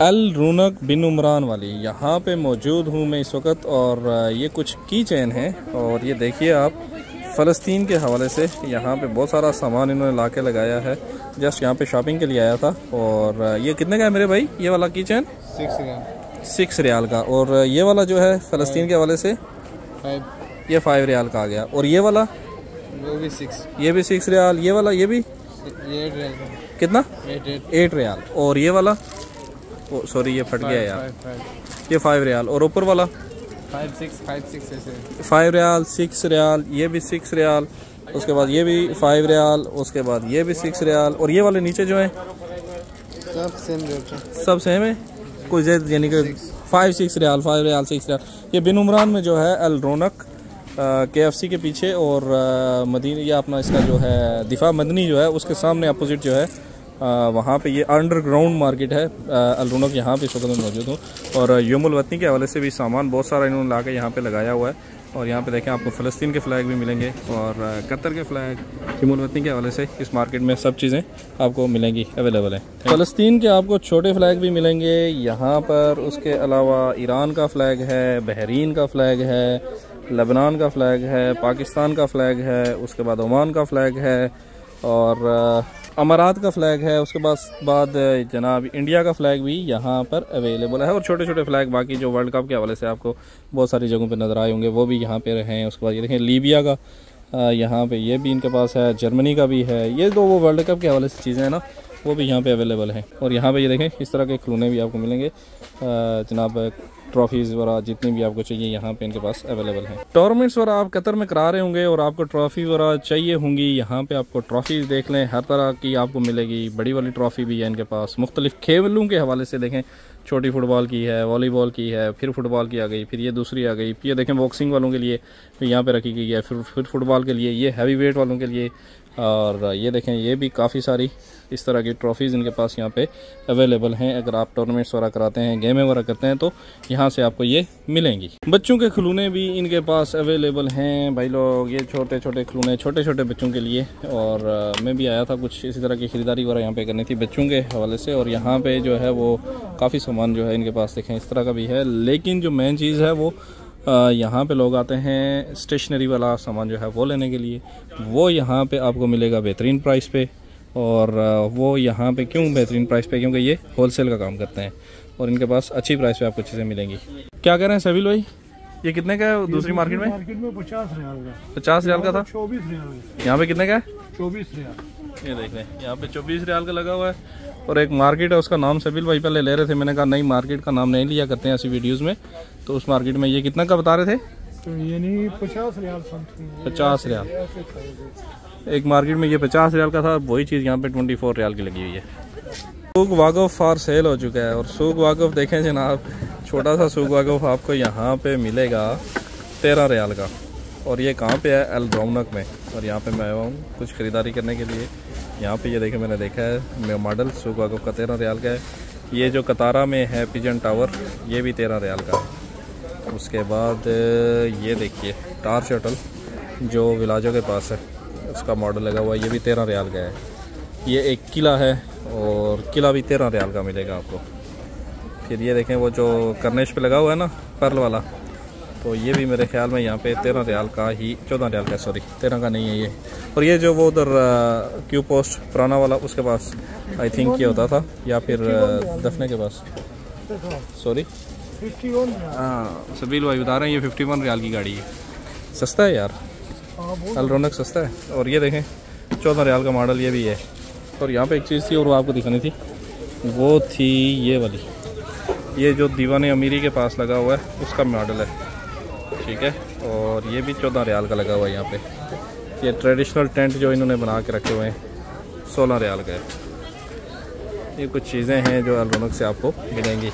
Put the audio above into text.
अल रौनक बिन उमरान वाली यहाँ पे मौजूद हूँ मैं इस वक्त। और ये कुछ की चेन है और ये देखिए आप फ़लस्तीन के हवाले से यहाँ पे बहुत सारा सामान इन्होंने ला के लगाया है। जस्ट यहाँ पे शॉपिंग के लिए आया था। और ये कितने का है मेरे भाई ये वाला की चेन? 6 रियाल का। और ये वाला जो है फ़लस्तीन के हवाले से 5, ये 5 रियाल का आ गया। और ये वाला वो भी 6, ये भी 6 रियाल। ये वाला ये भी 8 रियाल का। कितना? 8 रियाल। और ये वाला सॉरी ये फट गया यार, 5 ये 5 रियाल। और ऊपर वाला 5, 6 ऐसे 5 रियाल, 6 रियाल, ये भी 6 रियाल। उसके बाद ये भी 5 रियाल, उसके बाद ये भी 6 रियाल। और ये वाले नीचे जो है सब सेम रेट है, सब सेम है, कोई ज़्यादा यानी कि 5 रियाल, 5 रियाल, 6 रियाल। ये बिन उमरान में जो है अल रौनक KFC के पीछे और मदीना या अपना इसका जो है दिफा मदनी जो है उसके सामने अपोजिट जो है वहाँ पे ये अंडरग्राउंड मार्केट है अल रौनक। यहाँ पे इस वक्त मैं मौजूद हूँ। और यौमुल वतनी के हवाले से भी सामान बहुत सारा इन्होंने ला के यहाँ पे लगाया हुआ है। और यहाँ पे देखें आपको फ़लस्तीन के फ़्लैग भी मिलेंगे और कतर के फ़्लैग, यौमुल वतनी के हवाले से इस मार्केट में सब चीज़ें आपको मिलेंगी, अवेलेबल है। फ़लस्तीन के आपको छोटे फ़्लैग भी मिलेंगे यहाँ पर। उसके अलावा ईरान का फ़्लैग है, बहरीन का फ़्लैग है, लेबनान का फ़्लैग है, पाकिस्तान का फ़्लैग है, उसके बाद ओमान का फ़्लैग है और अमारात का फ़्लैग है। उसके बाद जनाब इंडिया का फ़्लैग भी यहाँ पर अवेलेबल है। और छोटे छोटे फ़्लैग बाकी जो वर्ल्ड कप के हवाले से आपको बहुत सारी जगहों पे नज़र आए होंगे वो भी यहाँ पे रहे हैं। उसके बाद ये देखें लीबिया का यहाँ पे ये भी इनके पास है, जर्मनी का भी है। ये तो वो वर्ल्ड कप के हवाले से चीज़ें हैं ना, वो भी यहाँ पे अवेलेबल हैं। और यहाँ पे ये देखें इस तरह के खिलौने भी आपको मिलेंगे जनाब, ट्रॉफीज़ वगैरह जितनी भी आपको चाहिए यहाँ पे इनके पास अवेलेबल हैं। टूर्नामेंट्स वगैरह आप कतर में करा रहे होंगे और आपको ट्रॉफ़ी वगैरह चाहिए होंगी, यहाँ पे आपको ट्रॉफ़ीज़ देख लें, हर तरह की आपको मिलेगी। बड़ी वाली ट्रॉफ़ी भी है इनके पास। मुख्तलिफ खेलों के हवाले से देखें, छोटी फुटबॉल की है, वॉलीबॉल की है, फिर फुटबॉल की आ गई, फिर ये दूसरी आ गई। फिर ये देखें बॉक्सिंग वालों के लिए फिर यहाँ पे रखी गई है, फिर फुटबॉल के लिए ये हैवी वेट वालों के लिए। और ये देखें ये भी काफ़ी सारी इस तरह की ट्रॉफ़ीज़ इनके पास यहाँ पे अवेलेबल हैं। अगर आप टूर्नामेंट्स वगैरह कराते हैं, गेमें वगैरह करते हैं तो यहाँ से आपको ये मिलेंगी। बच्चों के खिलौने भी इनके पास अवेलेबल हैं भाई लोग, ये छोटे छोटे खिलौने छोटे छोटे बच्चों के लिए। और मैं भी आया था कुछ इसी तरह की ख़रीदारी वगैरह यहाँ पे करनी थी बच्चों के हवाले से। और यहाँ पे जो है वो काफ़ी सामान जो है इनके पास देखें इस तरह का भी है। लेकिन जो मेन चीज़ है वो यहाँ पे लोग आते हैं स्टेशनरी वाला सामान जो है वो लेने के लिए, वो यहाँ पे आपको मिलेगा बेहतरीन प्राइस पे। और वो यहाँ पे क्यों बेहतरीन प्राइस पे? क्योंकि ये होलसेल का काम करते हैं और इनके पास अच्छी प्राइस पे आपको चीज़ें मिलेंगी। क्या कह रहे हैं सभी भाई, ये कितने का है दूसरी मार्केट में? 50 रियाल का। 50 रियाल का था, 24 रियाल। यहाँ पे कितने का है? 24 रियाल। ये देख लें यहाँ पे 24 रियाल का लगा हुआ है। और एक मार्केट है उसका नाम सबिल भाई पहले ले रहे थे, मैंने कहा नहीं मार्केट का नाम नहीं लिया करते हैं ऐसी वीडियोस में। तो उस मार्केट में ये कितना का बता रहे थे? तो ये नहीं 50 रियाल समथिंग। 50 रियाल एक मार्केट में, ये 50 रियाल का था। वही चीज़ यहाँ पे 24 रियाल की लगी हुई है। सूक वाक़फ़ फॉर सेल हो चुका है। और सूक वाक़फ़ देखें जनाब, छोटा सा सूक वाक़फ़ आपको यहाँ पे मिलेगा 13 रियाल का। और ये कहाँ पे है? अल रौनक में। और यहाँ पे मैं आया हूँ कुछ ख़रीदारी करने के लिए। यहाँ पे ये देखें मैंने देखा है मॉडल सूक वाक़फ़ का 13 रियाल का है। ये जो कतारा में है पिजन टावर, ये भी 13 रियाल का है। उसके बाद ये देखिए टार्च होटल जो विलाजो के पास है उसका मॉडल लगा हुआ है, ये भी 13 रियाल का है। ये एक किला है और किला भी 13 रियाल का मिलेगा आपको। फिर ये देखें वो जो करनेश पे लगा हुआ है ना पर्ल वाला, तो ये भी मेरे ख्याल में यहाँ पे 13 रियाल का ही, 14 रियाल का, सॉरी 13 का नहीं है ये। और ये जो वो उधर क्यू पोस्ट पुराना वाला उसके पास आई थिंक ये होता था, या फिर दफने के पास, सॉरी 51। हाँ सबील भाई बता रहे हैं ये 51 रियाल की गाड़ी है। सस्ता है यार, अल रौनक सस्ता है। और ये देखें 14 रियाल का मॉडल ये भी है। और यहाँ पे एक चीज़ थी और वो आपको दिखानी थी, वो थी ये वाली, ये जो दीवाने अमीरी के पास लगा हुआ है उसका मॉडल है, ठीक है। और ये भी 14 रियाल का लगा हुआ है यहाँ पे। ये ट्रेडिशनल टेंट जो इन्होंने बना के रखे हुए हैं 16 रियाल का है। ये कुछ चीज़ें हैं जो अल रौनक से आपको मिलेंगी।